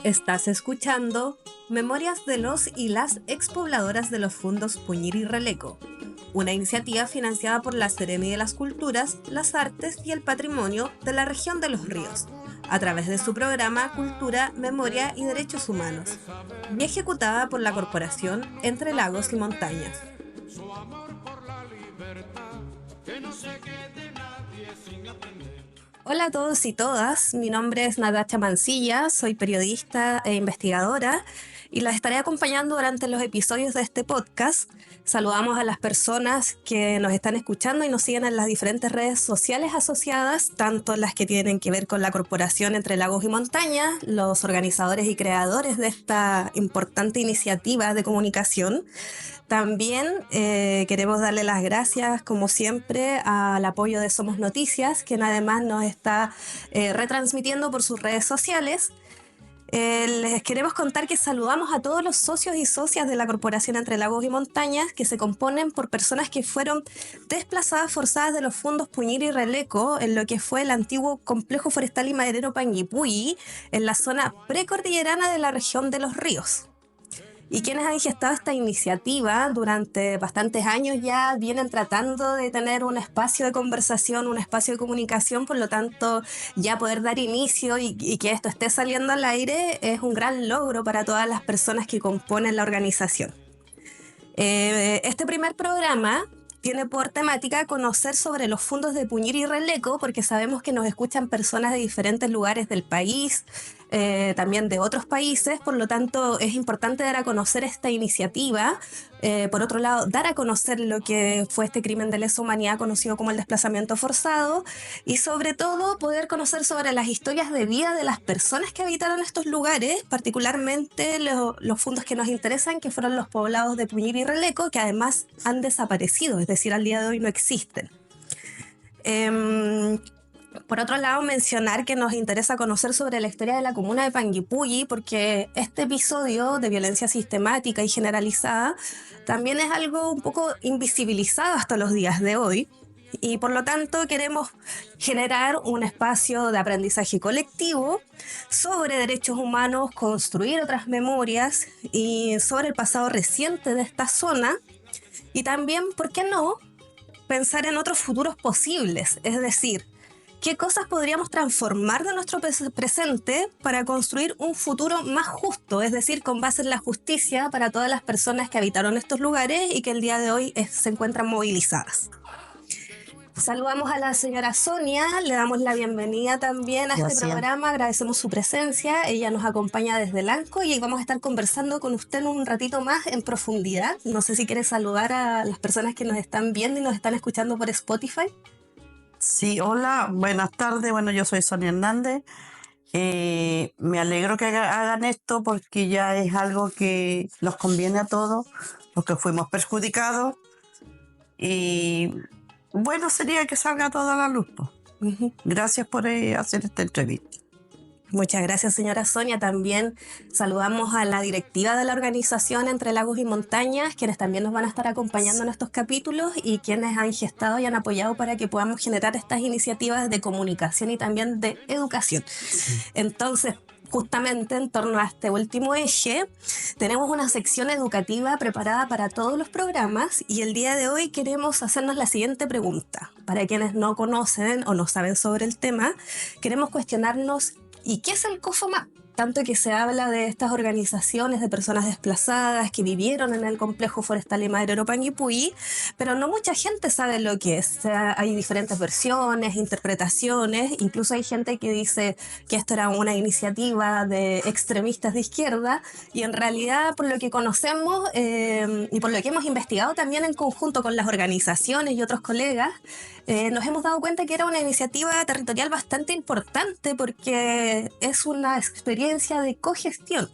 Estás escuchando Memorias de los y las expobladoras de los fundos Puñir y Releco, una iniciativa financiada por la Seremi de las Culturas, las Artes y el Patrimonio de la región de Los Ríos, a través de su programa Cultura, Memoria y Derechos Humanos, y ejecutada por la Corporación Entre Lagos y Montañas. Hola a todos y todas, mi nombre es Natacha Mancilla, soy periodista e investigadora y las estaré acompañando durante los episodios de este podcast. Saludamos a las personas que nos están escuchando y nos siguen en las diferentes redes sociales asociadas, tanto las que tienen que ver con la Corporación Entre Lagos y Montañas, los organizadores y creadores de esta importante iniciativa de comunicación. También queremos darle las gracias, como siempre, al apoyo de Somos Noticias, quien además nos está retransmitiendo por sus redes sociales. Les queremos contar que saludamos a todos los socios y socias de la Corporación Entre Lagos y Montañas, que se componen por personas que fueron desplazadas forzadas de los fundos Puñir y Releco en lo que fue el antiguo complejo forestal y maderero Panguipulli, en la zona precordillerana de la región de Los Ríos. Y quienes han gestado esta iniciativa durante bastantes años ya vienen tratando de tener un espacio de conversación, un espacio de comunicación, por lo tanto ya poder dar inicio y que esto esté saliendo al aire es un gran logro para todas las personas que componen la organización. Este primer programa tiene por temática conocer sobre los fundos de Puñir y Releco, porque sabemos que nos escuchan personas de diferentes lugares del país, también de otros países, por lo tanto es importante dar a conocer esta iniciativa. Por otro lado, dar a conocer lo que fue este crimen de lesa humanidad conocido como el desplazamiento forzado y sobre todo poder conocer sobre las historias de vida de las personas que habitaron estos lugares, particularmente los fundos que nos interesan, que fueron los poblados de Puñir y Releco, que además han desaparecido, es decir, al día de hoy no existen. Por otro lado, mencionar que nos interesa conocer sobre la historia de la comuna de Panguipulli, porque este episodio de violencia sistemática y generalizada también es algo un poco invisibilizado hasta los días de hoy. Y por lo tanto queremos generar un espacio de aprendizaje colectivo sobre derechos humanos, construir otras memorias y sobre el pasado reciente de esta zona. Y también, ¿por qué no?, pensar en otros futuros posibles, es decir, ¿qué cosas podríamos transformar de nuestro presente para construir un futuro más justo? Es decir, con base en la justicia para todas las personas que habitaron estos lugares y que el día de hoy se encuentran movilizadas. Saludamos a la señora Sonia, le damos la bienvenida también a este programa, agradecemos su presencia, ella nos acompaña desde Lanco y vamos a estar conversando con usted un ratito más en profundidad. No sé si quiere saludar a las personas que nos están viendo y nos están escuchando por Spotify. Sí, hola, buenas tardes. Bueno, yo soy Sonia Hernández. Me alegro que hagan esto porque ya es algo que nos conviene a todos, los que fuimos perjudicados. Y bueno, sería que salga toda la luz. Gracias por hacer esta entrevista. Muchas gracias, señora Sonia. También saludamos a la directiva de la organización Entre Lagos y Montañas, quienes también nos van a estar acompañando en estos capítulos y quienes han gestado y han apoyado para que podamos generar estas iniciativas de comunicación y también de educación. Entonces, justamente en torno a este último eje, tenemos una sección educativa preparada para todos los programas y el día de hoy queremos hacernos la siguiente pregunta. Para quienes no conocen o no saben sobre el tema, queremos cuestionarnos ¿y qué es el COFOMAP? Tanto que se habla de estas organizaciones de personas desplazadas que vivieron en el complejo forestal y maderero Panguipulli, pero no mucha gente sabe lo que es. O sea, hay diferentes versiones, interpretaciones, incluso hay gente que dice que esto era una iniciativa de extremistas de izquierda y en realidad por lo que conocemos y por lo que hemos investigado también en conjunto con las organizaciones y otros colegas, nos hemos dado cuenta que era una iniciativa territorial bastante importante porque es una experiencia de cogestión.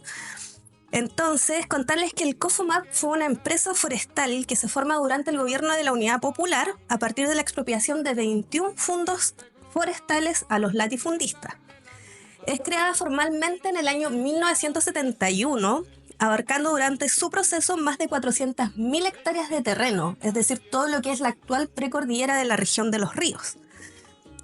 Entonces, contarles que el COFOMAP fue una empresa forestal que se forma durante el gobierno de la Unidad Popular a partir de la expropiación de 21 fondos forestales a los latifundistas. Es creada formalmente en el año 1971, abarcando durante su proceso más de 400.000 hectáreas de terreno, es decir, todo lo que es la actual precordillera de la región de Los Ríos.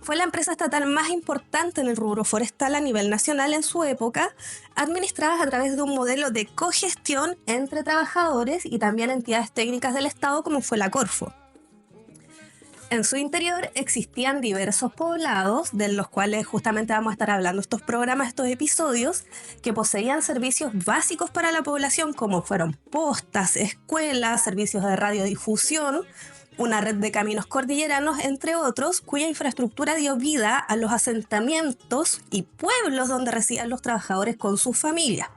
fue la empresa estatal más importante en el rubro forestal a nivel nacional en su época, administrada a través de un modelo de cogestión entre trabajadores y también entidades técnicas del Estado como fue la Corfo. En su interior existían diversos poblados, de los cuales justamente vamos a estar hablando estos programas, estos episodios, que poseían servicios básicos para la población, como fueron postas, escuelas, servicios de radiodifusión, una red de caminos cordilleranos, entre otros, cuya infraestructura dio vida a los asentamientos y pueblos donde residían los trabajadores con sus familias,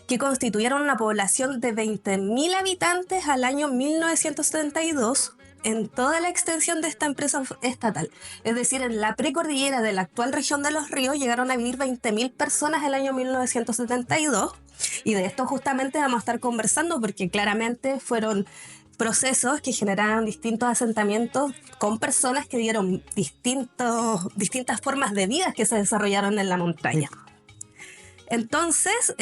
que constituyeron una población de 20.000 habitantes al año 1972, en toda la extensión de esta empresa estatal. Es decir, en la precordillera de la actual región de Los Ríos llegaron a vivir 20.000 personas el año 1972, y de esto justamente vamos a estar conversando porque claramente fueron procesos que generaron distintos asentamientos con personas que dieron distintas formas de vida que se desarrollaron en la montaña. Entonces,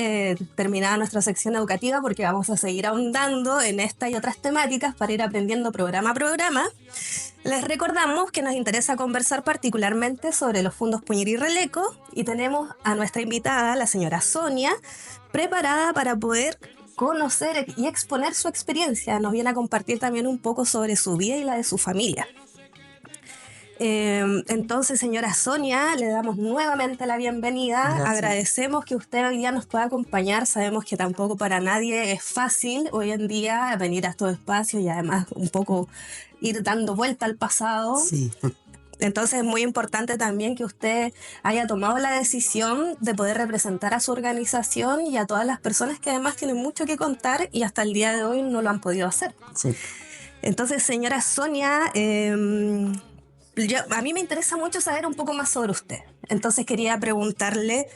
terminada nuestra sección educativa, porque vamos a seguir ahondando en esta y otras temáticas para ir aprendiendo programa a programa, les recordamos que nos interesa conversar particularmente sobre los fundos Puñir y Releco, y tenemos a nuestra invitada, la señora Sonia, preparada para poder conocer y exponer su experiencia. Nos viene a compartir también un poco sobre su vida y la de su familia. Entonces, señora Sonia, le damos nuevamente la bienvenida. Gracias. Agradecemos que usted hoy día nos pueda acompañar. Sabemos que tampoco para nadie es fácil hoy en día venir a estos espacios y además un poco ir dando vuelta al pasado. Sí. Entonces es muy importante también que usted haya tomado la decisión de poder representar a su organización y a todas las personas que además tienen mucho que contar y hasta el día de hoy no lo han podido hacer. Sí. Entonces, señora Sonia, a mí me interesa mucho saber un poco más sobre usted. Entonces quería preguntarle,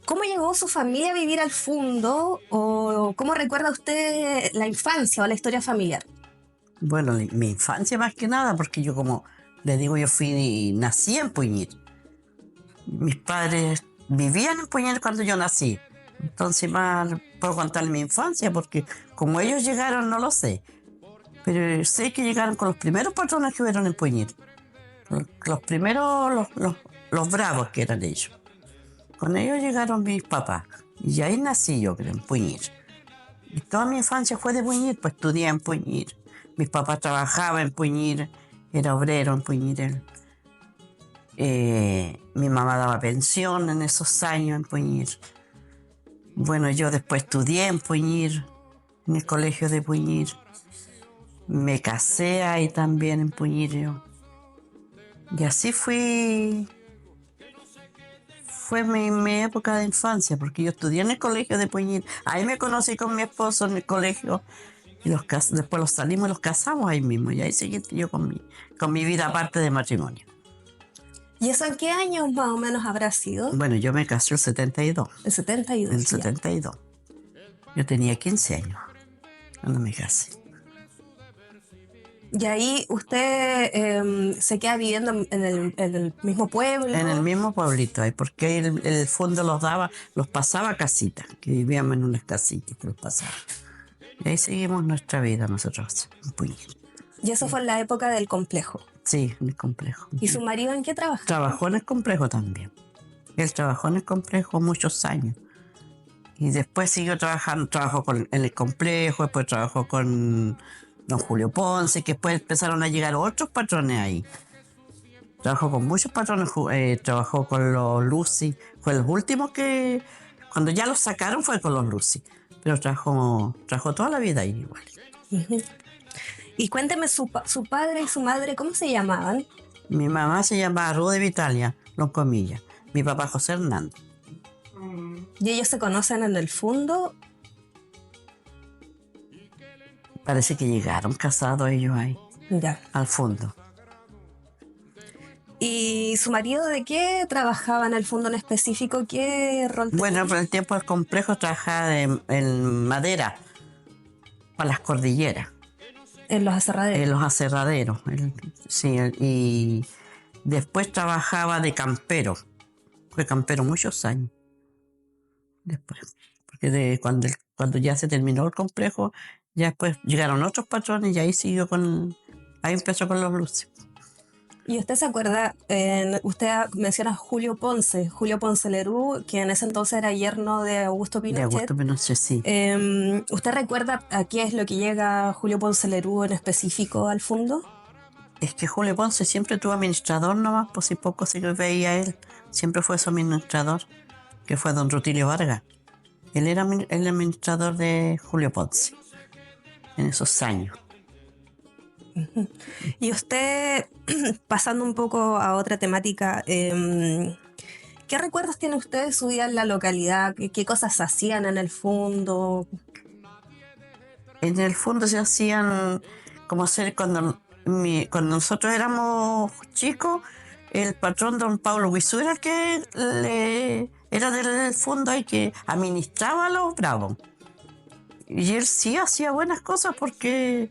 ¿cómo llegó su familia a vivir al Fundo? ¿O cómo recuerda usted la infancia o la historia familiar? Bueno, mi infancia más que nada, porque yo, como le digo, nací en Puñir. Mis padres vivían en Puñir cuando yo nací. Entonces más puedo contar mi infancia, porque como ellos llegaron no lo sé. Pero sé que llegaron con los primeros patrones que hubieron en Puñir. Los primeros, los bravos que eran ellos. Con ellos llegaron mis papás. Y ahí nací yo, creo, en Puñir. Y toda mi infancia fue de Puñir, pues estudié en Puñir. Mis papás trabajaban en Puñir, era obrero en Puñir. Mi mamá daba pensión en esos años en Puñir. Bueno, yo después estudié en Puñir, en el colegio de Puñir. Me casé ahí también en Puñir yo. Y así fue mi época de infancia, porque yo estudié en el colegio de Puñir. Ahí me conocí con mi esposo en el colegio. Y después los salimos y los casamos ahí mismo. Y ahí seguí yo con mi vida aparte de matrimonio. ¿Y eso en qué años más o menos habrá sido? Bueno, yo me casé el 72. El 72. El ya. 72. Yo tenía 15 años cuando me casé. Y ahí usted se queda viviendo en el mismo pueblo. En el mismo pueblito ahí, porque el fondo los pasaba a casitas, que vivíamos en unas casitas que los pasaba. Y ahí seguimos nuestra vida nosotros, en Puñir. Y eso fue en la época del complejo. Sí, en el complejo. ¿Y su marido en qué trabaja? Trabajó en el complejo también. Él trabajó en el complejo muchos años. Y después siguió trabajando, en el complejo, después trabajó con don Julio Ponce, que después empezaron a llegar otros patrones ahí. Trabajó con muchos patrones, trabajó con los Lucy. Fue los últimos que, cuando ya los sacaron, fue con los Lucy. Pero trabajó toda la vida ahí igual. Uh-huh. Y cuénteme, su padre y su madre, ¿cómo se llamaban? Mi mamá se llamaba Ruth de Vitalia, no comillas. Mi papá José Hernández. ¿Y ellos se conocen en el Fundo? Parece que llegaron casados ellos ahí, Ya. al fondo. ¿Y su marido de qué trabajaba en el Fundo en específico? ¿Qué rol tenía? Bueno, por el tiempo del complejo trabajaba en madera, para las cordilleras. En los aserraderos. En los aserraderos. Sí, y después trabajaba de campero. Fue campero muchos años. Después, porque cuando ya se terminó el complejo, ya después llegaron otros patrones y ahí empezó con los luces. ¿Y usted se acuerda, usted menciona a Julio Ponce Lerú, que en ese entonces era yerno de Augusto De Pinochet? Augusto Pinochet, sí. ¿Usted recuerda a qué es lo que llega Julio Ponce Lerú en específico al fondo? Es que Julio Ponce siempre tuvo administrador nomás, pues si poco se veía él. Siempre fue su administrador, que fue don Rutilio Vargas. Él era el administrador de Julio Ponce en esos años. Y usted, pasando un poco a otra temática, ¿qué recuerdos tiene usted de su vida en la localidad? ¿Qué cosas hacían en el fondo? En el fondo se hacían como hacer cuando nosotros éramos chicos, el patrón don Pablo Guizú era el que era del fondo y que administraba a los bravos. Y él sí hacía buenas cosas porque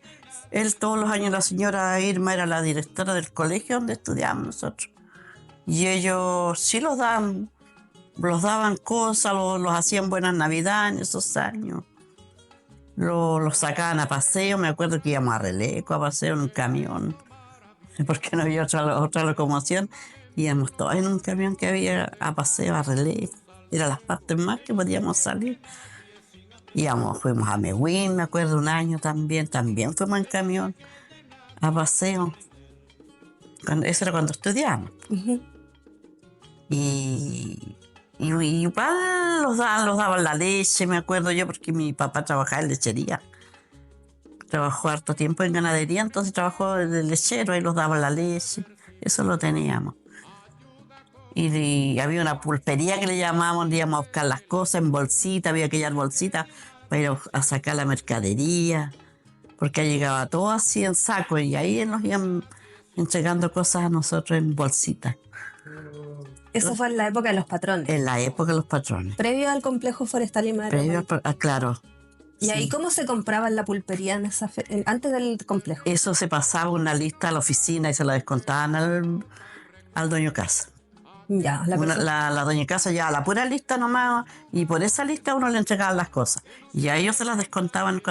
él todos los años, la señora Irma era la directora del colegio donde estudiábamos nosotros. Y ellos sí los daban cosas, los hacían buenas navidades en esos años. Los sacaban a paseo, me acuerdo que íbamos a Releco a paseo en un camión, porque no había otra locomoción. Íbamos todos en un camión que había a paseo a Releco. Eran las partes más que podíamos salir. Fuimos a Mehuín, me acuerdo, un año también fuimos en camión a paseo. Eso era cuando estudiábamos. Ujú. Y igual los daban la leche, me acuerdo yo, porque mi papá trabajaba en lechería. Trabajó harto tiempo en ganadería, entonces trabajó de lechero y los daban la leche. Eso lo teníamos. Y había una pulpería que le llamábamos, íbamos a buscar las cosas en bolsita, había que llevar bolsitas para ir a sacar la mercadería, porque ahí llegaba todo así en saco y ahí nos iban entregando cosas a nosotros en bolsitas. Eso fue en la época de los patrones, En la época de los patrones. previo al complejo forestal y madera. Claro. ¿Y ahí Sí. cómo se compraba en la pulpería antes del complejo? Eso se pasaba una lista a la oficina y se la descontaban al dueño casa. Ya, La dueña casa llevaba la pura lista nomás y por esa lista uno le entregaban las cosas. Y a ellos se las descontaban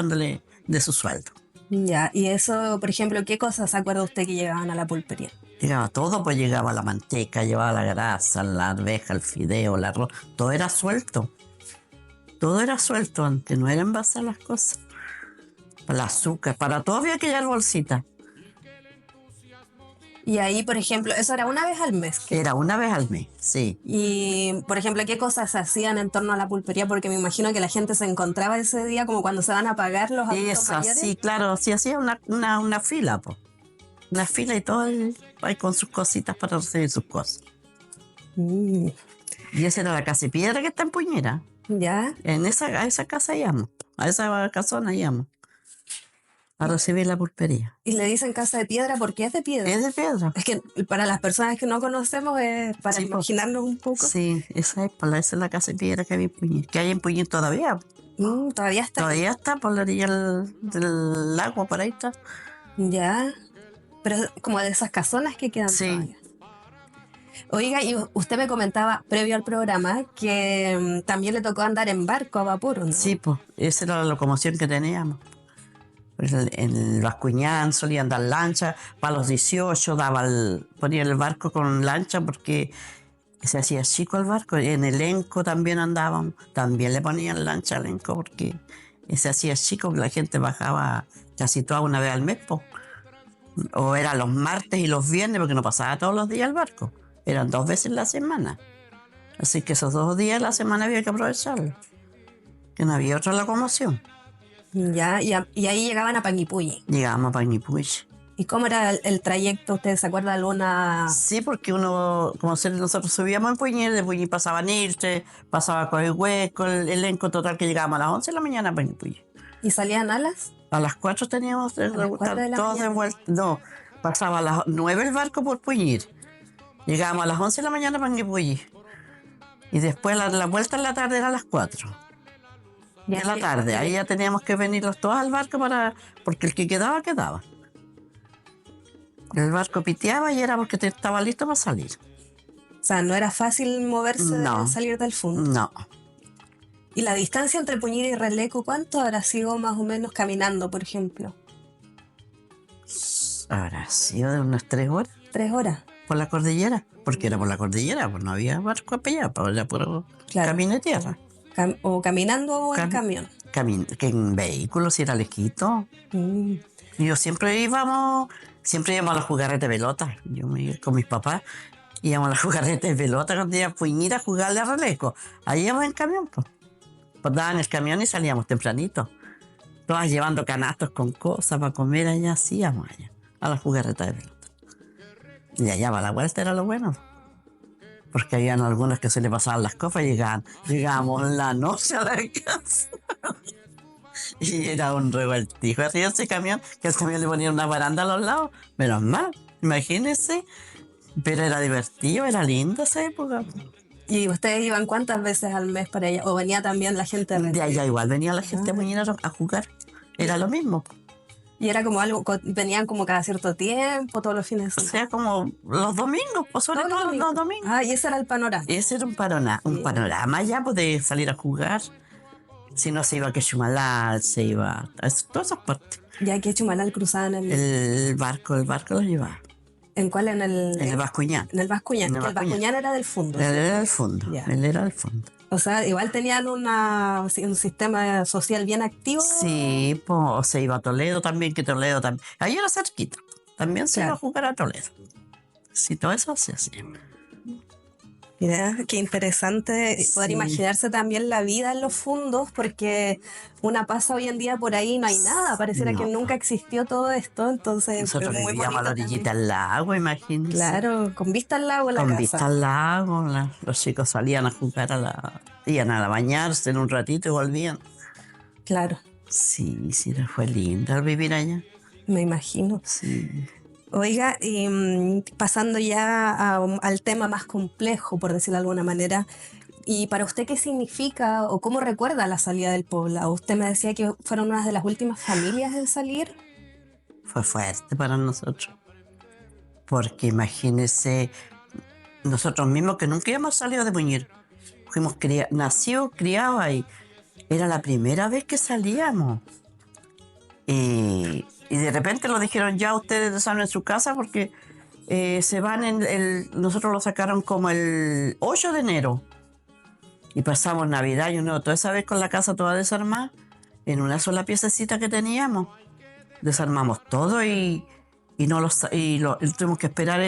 de su sueldo. Ya, y eso, por ejemplo, ¿qué cosas se acuerda usted que llegaban a la pulpería? Llegaba todo, pues llegaba la manteca, llevaba la grasa, la arveja, el fideo, el arroz. Todo era suelto. Todo era suelto antes, no era envasar las cosas. Para el azúcar, para todo había que llevar bolsita. Y ahí, por ejemplo, eso era una vez al mes. Era una vez al mes, sí. Y, por ejemplo, ¿qué cosas se hacían en torno a la pulpería? Porque me imagino que la gente se encontraba ese día como cuando se van a pagar los adultos Eso, mayores. sí, claro, sí hacía una fila, pues. Una fila y todo ahí con sus cositas para recibir sus cosas. Mm, Y esa era la casa de piedra que está en Puñera. ya. A esa casa íbamos, a esa casona íbamos, a recibir la pulpería. Y le dicen casa de piedra porque es de piedra. Es de piedra. Es que para las personas que no conocemos, para Sí, pues. imaginarnos un poco, Sí, esa es la casa de piedra que había en Puñera, que hay en Puñera todavía. todavía está. Todavía está por la orilla del lago, por ahí está. Ya. Pero como de esas casonas que quedan Sí. todavía. Oiga, y usted me comentaba previo al programa que también le tocó andar en barco a vapor, ¿o no? Sí, pues, esa era la locomoción que teníamos. Pues en el Bascuñán solía andar lancha, para los 18 ponía el barco con lancha porque se hacía chico el barco. En elenco también andaban, también le ponían lancha al elenco porque se hacía chico, que la gente bajaba casi toda una vez al mes, po. O era los martes y los viernes, porque no pasaba todos los días el barco, eran 2 veces en la semana. Así que esos 2 días de la semana había que aprovecharlo, que no había otra locomoción. Ya, y ahí llegaban a Panguipulli. Llegábamos a Pañipuy. ¿Y cómo era el trayecto? ¿Usted se acuerda de alguna...? Sí, porque nosotros subíamos en Puñer, de Puñer pasaba Nilce, pasaba Coihueco, el elenco total que llegábamos a las 11 de la mañana a Puñer. ¿Y salían alas? A las 4 teníamos las 4 de la todos de mañana. vuelta. No, pasaba a las 9 el barco por Puñer. Llegábamos a las 11 de la mañana a Puñer. Y después la vuelta en la tarde era a las 4 de la tarde. Ahí ya teníamos que venirlos todos al barco porque el que quedaba, quedaba. El barco piteaba y era porque estaba listo para salir. O sea, no era fácil moverse, No. salir del fondo. No, ¿Y la distancia entre Puñir y Releco, cuánto habrá sido más o menos caminando, por ejemplo? habrá sido de unas 3 horas. 3 horas. por la cordillera, porque era por la cordillera, pues no había barco para allá, pues era puro Claro. camino de tierra. O caminando o en camión. Que en vehículos, si era lejito. Mm. Yo siempre íbamos a los jugarretes de pelota. Yo me iba con mis papás, íbamos a los jugarretes de pelota cuando íbamos a ir a jugarle a Releco. Ahí íbamos en camión, pues. Pues daban el camión y salíamos tempranito. Todas llevando canastos con cosas para comer allá, hacíamos allá, a las jugarretas de pelota. Y allá va la vuelta, era lo bueno. Porque habían algunos que se le pasaban las copas y llegábamos la noche a la casa. Y era un revueltijo arriba ese camión, que el camión le ponía una baranda a los lados. Menos mal, imagínense. Pero era divertido, era linda esa época. ¿Y ustedes iban cuántas veces al mes para allá? ¿O venía también la gente De allá igual venía la gente a jugar. Era lo mismo. Y era como algo, venían como cada cierto tiempo, todos los fines de O semana. sea, como los domingos, pues sobre todo los domingos. Ah, y ese era el panorama. Ese era un panorama ya, pues, de salir a jugar. Si no, se iba a Quechumalá, se iba a todas esas partes. Ya que Chumalal cruzaban El barco lo llevaba. ¿En cuál? En el Bascuñán. En el Bascuñán. En el Que el Bascuñán era del fondo. Él era del fondo. Ya. Él era del fondo. O sea, igual tenían un sistema social bien activo. Sí, pues se iba a Toledo también, que Toledo también. Ahí era cerquita. También se iba a jugar a Toledo. Sí, todo eso se hacía. Mira, qué interesante poder imaginarse también la vida en los fondos, porque una pasa hoy en día por ahí y no hay nada, pareciera que nunca existió todo esto, entonces nosotros muy vivíamos a la orillita del lago, imagínense. Claro, con vista al lago en la casa. Con vista al lago, los chicos salían a jugar iban a bañarse en un ratito y volvían. Claro. Sí, fue lindo vivir allá. Me imagino. Sí. Oiga, pasando ya al tema más complejo, por decirlo de alguna manera, ¿y para usted qué significa o cómo recuerda la salida del Poblado? Usted me decía que fueron una de las últimas familias en salir. Fue fuerte para nosotros, porque imagínese, nosotros mismos que nunca habíamos salido de Muñir, fuimos nacidos, criados ahí, era la primera vez que salíamos. Y de repente nos dijeron, ya ustedes están en su casa porque se van nosotros lo sacaron como el 8 de enero. Y pasamos Navidad y toda esa vez con la casa toda desarmada, en una sola piececita que teníamos. Desarmamos todo y tuvimos que esperar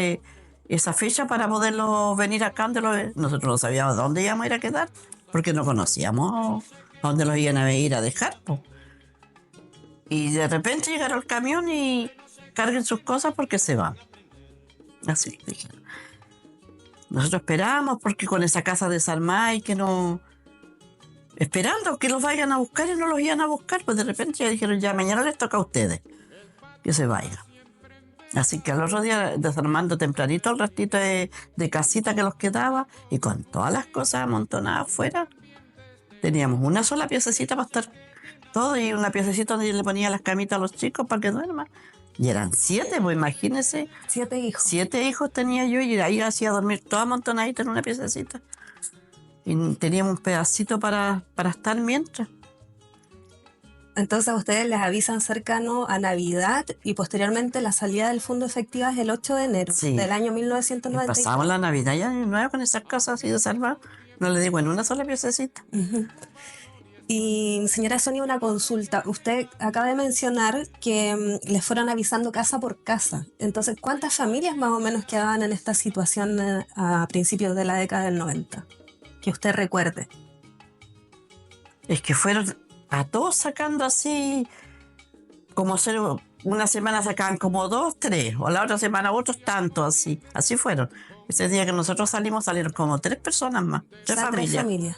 esa fecha para poderlo venir acá. Nosotros no sabíamos dónde íbamos a ir a quedar, porque no conocíamos a dónde los iban a ir a dejar, po. Y de repente llegaron el camión y carguen sus cosas porque se van. Así dijeron. Nosotros esperamos porque con esa casa desarmada y que no... Esperando que los vayan a buscar y no los iban a buscar, pues de repente ya dijeron, ya mañana les toca a ustedes que se vayan. Así que al otro día desarmando tempranito el rastito de casita que los quedaba y con todas las cosas amontonadas afuera, teníamos una sola piececita para estar todo y una piececita donde yo le ponía las camitas a los chicos para que duerman. Y eran 7, pues imagínense. 7 hijos. 7 hijos tenía yo y ahí hacía dormir toda amontonadita en una piececita. Y teníamos un pedacito para estar mientras. Entonces a ustedes les avisan cercano a Navidad y posteriormente la salida del fondo efectiva es el 8 de enero del año 1990. Pasamos la Navidad ya de nuevo con esas casas así de salvar. No le digo en una sola piececita. Uh-huh. Y señora Sonia, una consulta. Usted acaba de mencionar que les fueron avisando casa por casa. Entonces, ¿cuántas familias más o menos quedaban en esta situación a principios de la década del 90? Que usted recuerde. Es que fueron a todos sacando así, como hacer una semana sacaban como 2, 3, o la otra semana otros tantos así. Así fueron. Ese día que nosotros salieron como 3 personas más, 3 familias. 3 familias.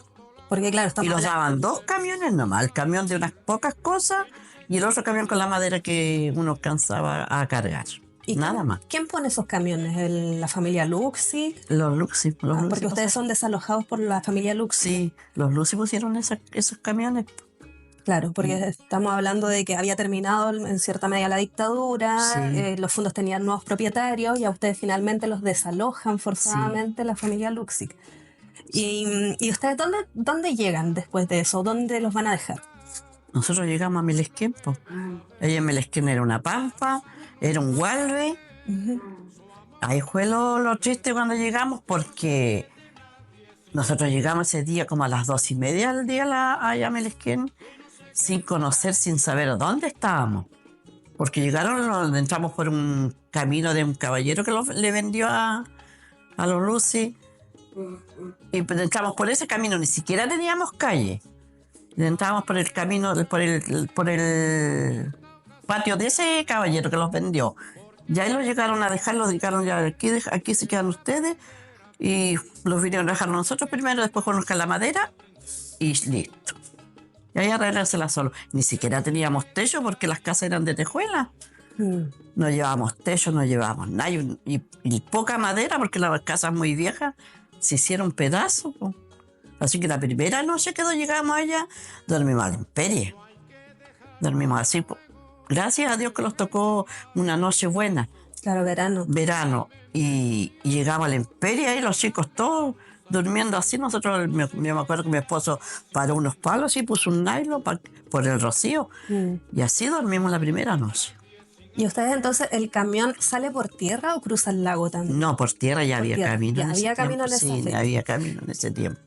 Porque claro, y los daban 2 camiones nomás, el camión de unas pocas cosas y el otro camión con la madera que uno alcanzaba a cargar. ¿Y nada más? ¿Quién pone esos camiones? ¿La familia Luxi? Los Luxi. Porque ustedes son desalojados por la familia Luxi. Sí, los Luxi pusieron esos camiones. Claro, porque estamos hablando de que había terminado en cierta medida la dictadura, los fondos tenían nuevos propietarios y a ustedes finalmente los desalojan forzadamente la familia Luxi. ¿Y ustedes dónde llegan después de eso? ¿Dónde los van a dejar? Nosotros llegamos a Melesquén, pues. Ella en Melesquén era una pampa, era un gualbe, Ahí fue lo triste cuando llegamos, porque nosotros llegamos ese día como a las 2:30 del día allá a Melesquén, sin conocer, sin saber dónde estábamos. Porque entramos por un camino de un caballero que le vendió a los Lucy. Y pues entramos por ese camino, ni siquiera teníamos calle. Entramos por el camino, por el patio de ese caballero que los vendió. Ya ahí los llegaron a dejar, los dijeron ya aquí se quedan ustedes. Y los vinieron a dejar nosotros primero, después conozcan la madera y listo. Y ahí arreglársela solo. Ni siquiera teníamos techo porque las casas eran de tejuela. No llevábamos techo, no llevábamos nada. Y poca madera porque las casas muy viejas se hicieron pedazos. Así que la primera noche que llegamos allá, dormimos a la intemperie. Dormimos así. Gracias a Dios que nos tocó una noche buena. Claro, verano. Verano. Y llegamos a la intemperie y los chicos todos durmiendo así. Nosotros, me acuerdo que mi esposo paró unos palos y puso un nylon por el rocío. Y así dormimos la primera noche. ¿Y ustedes entonces, el camión sale por tierra o cruza el lago también? No, por tierra ya había tierra. camino. Ya había camino en ese tiempo. Sí, había camino en ese tiempo.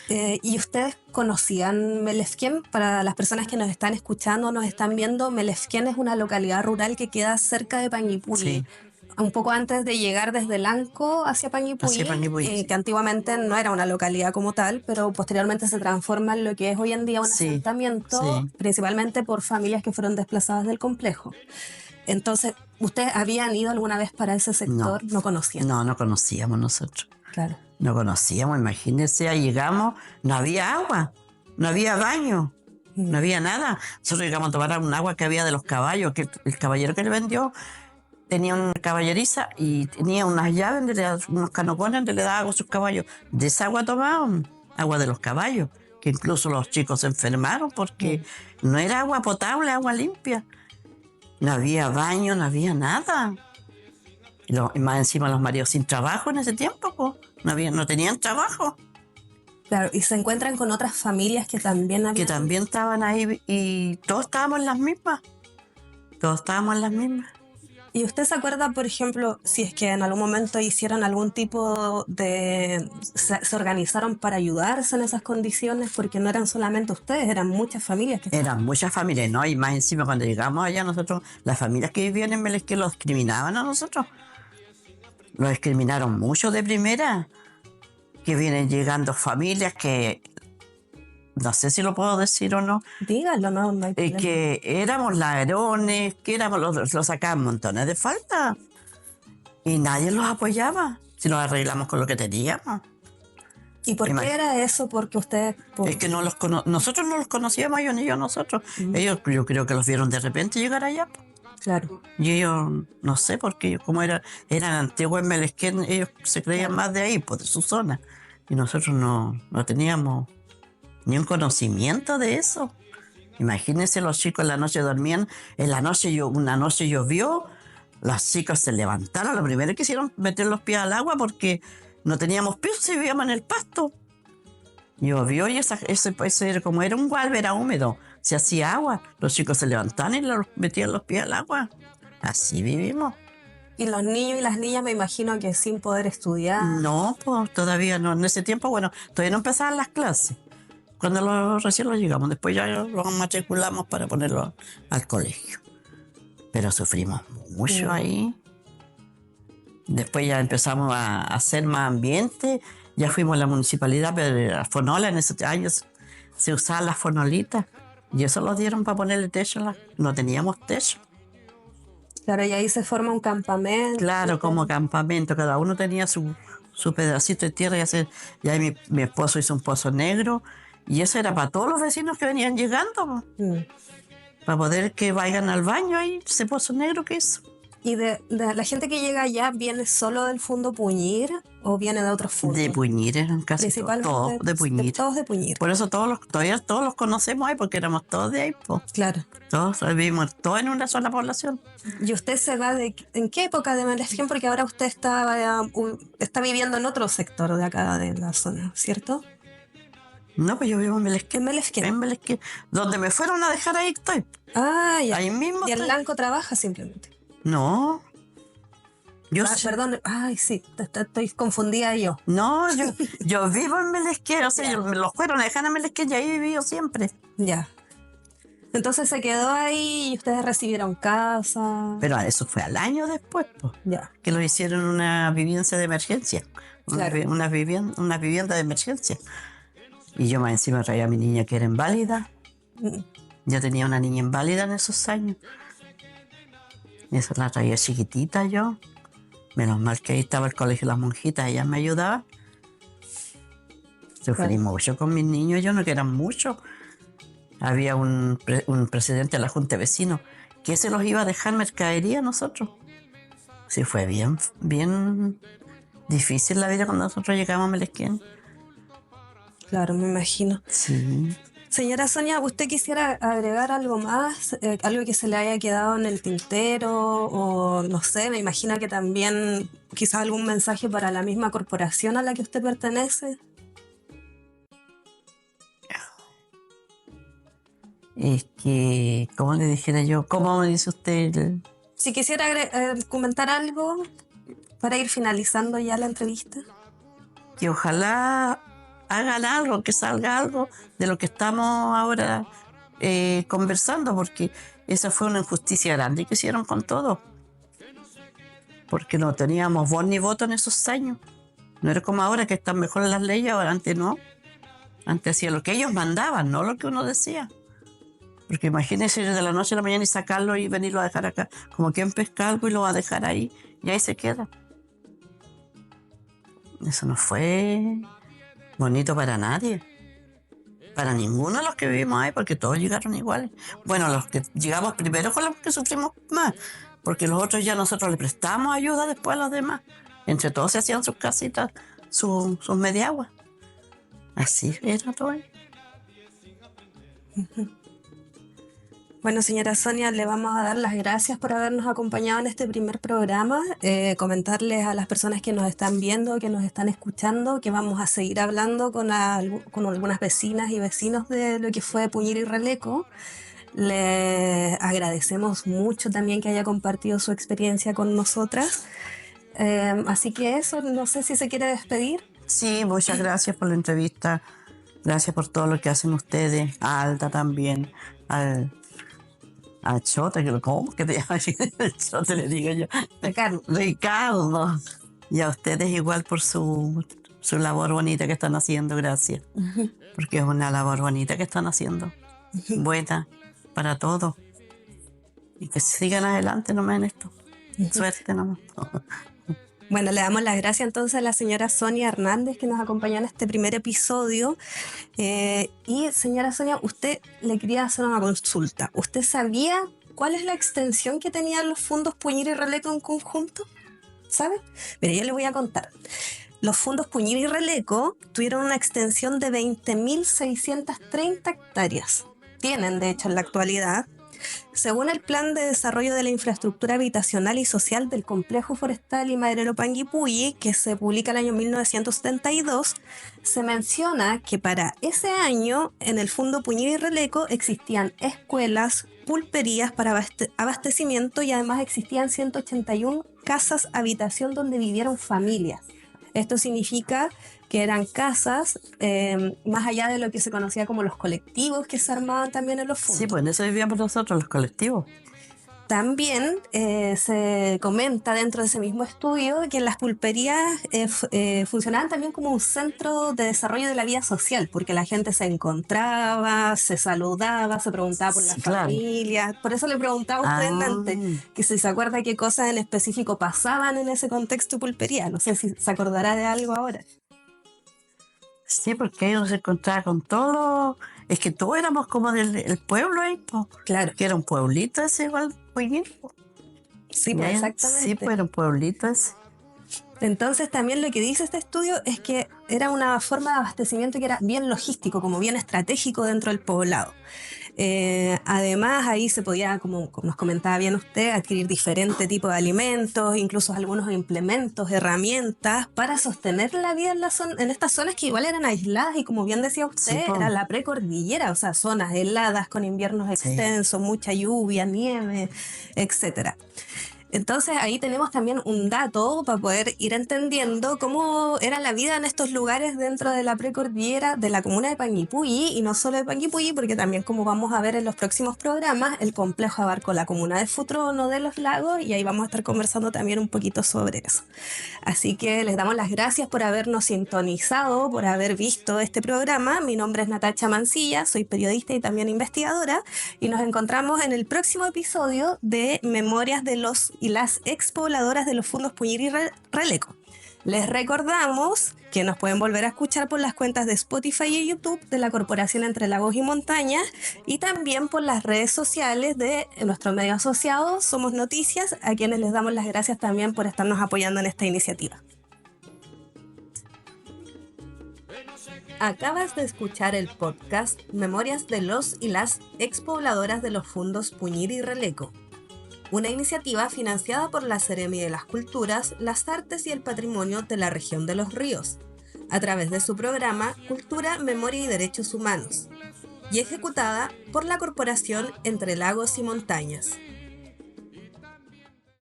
¿Y ustedes conocían Melesquén? Para las personas que nos están escuchando, nos están viendo, Melesquén es una localidad rural que queda cerca de Panguipulli. Sí. Un poco antes de llegar desde Lanco hacia Panguipulli, que antiguamente no era una localidad como tal, pero posteriormente se transforma en lo que es hoy en día un asentamiento, principalmente por familias que fueron desplazadas del complejo. Entonces, ¿ustedes habían ido alguna vez para ese sector? No conocían. No conocíamos nosotros. Claro. No conocíamos, imagínense, ahí llegamos, no había agua, no había baño, no había nada. Nosotros llegamos a tomar un agua que había de los caballos, que el caballero que le vendió tenía una caballeriza y tenía unas llaves, unos canocones donde le daba agua a sus caballos. De esa agua tomaban, agua de los caballos, que incluso los chicos se enfermaron porque no era agua potable, agua limpia. No había baño, no había nada. Y más encima los maridos sin trabajo en ese tiempo, pues. No tenían trabajo. Claro, y se encuentran con otras familias que también habían... Que también estaban ahí y todos estábamos en las mismas. Todos estábamos en las mismas. ¿Y usted se acuerda, por ejemplo, si es que en algún momento hicieron algún tipo de... se organizaron para ayudarse en esas condiciones? Porque no eran solamente ustedes, eran muchas familias. Eran muchas familias, ¿no? Y más encima cuando llegamos allá nosotros, las familias que vivían en Melesquén los discriminaban a nosotros. Los discriminaron mucho de primera. Que vienen llegando familias que... No sé si lo puedo decir o no. Dígalo, no hay problema. Que éramos ladrones, que los sacaban montones de falta. Y nadie los apoyaba. Si nos arreglamos con lo que teníamos. ¿Y por qué era eso? Porque ustedes... Es que nosotros no los conocíamos, ellos ni ellos nosotros. Ellos, yo creo que los vieron de repente llegar allá. Claro. Y ellos, no sé, porque como eran antiguos en Melesquén, ellos se creían más de ahí, pues de su zona. Y nosotros no teníamos ni un conocimiento de eso. Imagínense, los chicos en la noche dormían, una noche llovió, los chicos se levantaron, lo primero que hicieron meter los pies al agua porque no teníamos piso y vivíamos en el pasto. Llovió y ese como era un gualbe, era húmedo, se hacía agua, los chicos se levantaban y los metían los pies al agua. Así vivimos. Y los niños y las niñas me imagino que sin poder estudiar. No, pues todavía no, en ese tiempo, bueno, todavía no empezaban las clases. Cuando recién los llegamos, después ya los matriculamos para ponerlos al colegio. Pero sufrimos mucho ahí. Después ya empezamos a hacer más ambiente. Ya fuimos a la municipalidad, pero la fonola en esos años se usaban las fonolitas. Y eso lo dieron para ponerle techo. No teníamos techo. Claro, y ahí se forma un campamento. Claro, como campamento. Cada uno tenía su pedacito de tierra. Y ahí mi esposo hizo un pozo negro. Y eso era para todos los vecinos que venían llegando. Para poder que vayan al baño ahí, ese pozo negro que hizo. ¿Y de la gente que llega allá viene solo del Fundo Puñir o viene de otros fundos? De Puñir, eran casi todos de Puñir. Todos de Puñir. Por eso todavía todos los conocemos ahí, porque éramos todos de ahí. Claro. Todos vivimos todos en una sola población. ¿Y usted se va en qué época de Melesquén? Porque ahora usted está viviendo en otro sector de acá de la zona, ¿cierto? No, pues yo vivo en Melesquén. ¿En Melesquén? En Melesquén. Donde me fueron a dejar ahí estoy. Ah, ya. Ahí mismo ¿Y el estoy. Lanco trabaja simplemente? No, Perdón, ay, sí, estoy confundida yo. No, yo vivo en Melesquén, o sea, me los fueron a dejar a Melesquén y ahí he vivido siempre. Ya. Entonces se quedó ahí y ustedes recibieron casa. Pero eso fue al año después, pues, Ya. que lo hicieron una vivienda de emergencia, Claro. una vivienda de emergencia. Y yo más encima traía a mi niña que era inválida. Yo tenía una niña inválida en esos años. Y esa la traía chiquitita yo. Menos mal que ahí estaba el colegio de las monjitas, ellas me ayudaban. Sufrí mucho con mis niños, yo no que eran muchos. Había un presidente de la Junta de Vecinos que se los iba a dejar mercadería a nosotros. Sí, fue bien difícil la vida cuando nosotros llegamos a Melesquén. Claro, me imagino. Sí. Señora Sonia, ¿usted quisiera agregar algo más? Algo que se le haya quedado en el tintero o no sé, me imagino que también quizás algún mensaje para la misma corporación a la que usted pertenece. Es que, ¿cómo le dijera yo? ¿Cómo me dice usted? Si quisiera comentar algo para ir finalizando ya la entrevista. Que ojalá hagan algo, que salga algo de lo que estamos ahora conversando, porque esa fue una injusticia grande que hicieron con todo. Porque no teníamos voz ni voto en esos años. No era como ahora que están mejor las leyes, ahora antes no. Antes hacía lo que ellos mandaban, no lo que uno decía. Porque imagínense ir de la noche a la mañana y sacarlo y venirlo a dejar acá. Como quien pesca algo y lo va a dejar ahí y ahí se queda. Eso no fue bonito para nadie. Para ninguno de los que vivimos ahí, porque todos llegaron iguales. Bueno, los que llegamos primero con los que sufrimos más, porque los otros ya nosotros le prestamos ayuda después a los demás. Entre todos se hacían sus casitas, sus mediaguas. Así era todo. Bueno, señora Sonia, le vamos a dar las gracias por habernos acompañado en este primer programa. Comentarles a las personas que nos están viendo, que nos están escuchando, que vamos a seguir hablando con algunas vecinas y vecinos de lo que fue Puñir y Releco. Le agradecemos mucho también que haya compartido su experiencia con nosotras. Así que eso, no sé si se quiere despedir. Sí, muchas gracias por la entrevista. Gracias por todo lo que hacen ustedes. A Alta también. A Chota, ¿cómo que te llamas? Chota le digo yo. Ricardo. Y a ustedes igual por su labor bonita que están haciendo, gracias. Porque es una labor bonita que están haciendo. Buena para todos. Y que sigan adelante nomás en esto. Suerte nomás. Bueno, le damos las gracias entonces a la señora Sonia Hernández que nos acompañó en este primer episodio. Y señora Sonia, usted le quería hacer una consulta. ¿Usted sabía cuál es la extensión que tenían los fondos Puñir y Releco en conjunto? ¿Sabe? Mire, yo le voy a contar. Los fondos Puñir y Releco tuvieron una extensión de 20.630 hectáreas. Tienen, de hecho, en la actualidad. Según el Plan de Desarrollo de la Infraestructura Habitacional y Social del Complejo Forestal y Maderero Panguipulli, que se publica el año 1972, se menciona que para ese año en el Fondo Puñir y Releco existían escuelas, pulperías para abastecimiento y además existían 181 casas habitación donde vivieron familias. Esto significa que eran casas más allá de lo que se conocía como los colectivos que se armaban también en los fondos. Sí, pues en eso vivíamos nosotros, los colectivos. También se comenta dentro de ese mismo estudio que las pulperías funcionaban también como un centro de desarrollo de la vida social, porque la gente se encontraba, se saludaba, se preguntaba por las familias. Por eso le preguntaba a usted antes, que si se acuerda qué cosas en específico pasaban en ese contexto de pulpería. No sé si se acordará de algo ahora. Sí, porque ellos se encontraban con todos. Es que todos éramos como del pueblo ahí, po. Claro. Que era un pueblito ese igual, Puñir. Sí, pues exactamente. Sí, pues era un pueblito ese. Entonces también lo que dice este estudio es que era una forma de abastecimiento que era bien logístico, como bien estratégico dentro del poblado. Además ahí se podía, como nos comentaba bien usted, adquirir diferentes tipos de alimentos, incluso algunos implementos, herramientas para sostener la vida en estas zonas que igual eran aisladas y como bien decía usted, era la precordillera, o sea, zonas heladas con inviernos extensos, mucha lluvia, nieve, etcétera. Entonces ahí tenemos también un dato para poder ir entendiendo cómo era la vida en estos lugares dentro de la precordillera de la comuna de Panguipulli, y no solo de Panguipulli, porque también, como vamos a ver en los próximos programas, el complejo abarcó la comuna de Futrono, de Los Lagos, y ahí vamos a estar conversando también un poquito sobre eso. Así que les damos las gracias por habernos sintonizado, por haber visto este programa. Mi nombre es Natacha Mancilla, soy periodista y también investigadora, y nos encontramos en el próximo episodio de Memorias de los y las expobladoras de los fundos Puñiri y Releco. Les recordamos que nos pueden volver a escuchar por las cuentas de Spotify y YouTube de la Corporación Entre Lagos y Montañas, y también por las redes sociales de nuestro medio asociado Somos Noticias, a quienes les damos las gracias también por estarnos apoyando en esta iniciativa. Acabas de escuchar el podcast Memorias de los y las expobladoras de los fundos Puñiri y Releco, una iniciativa financiada por la Seremi de las Culturas, las Artes y el Patrimonio de la Región de los Ríos, a través de su programa Cultura, Memoria y Derechos Humanos, y ejecutada por la Corporación Entre Lagos y Montañas.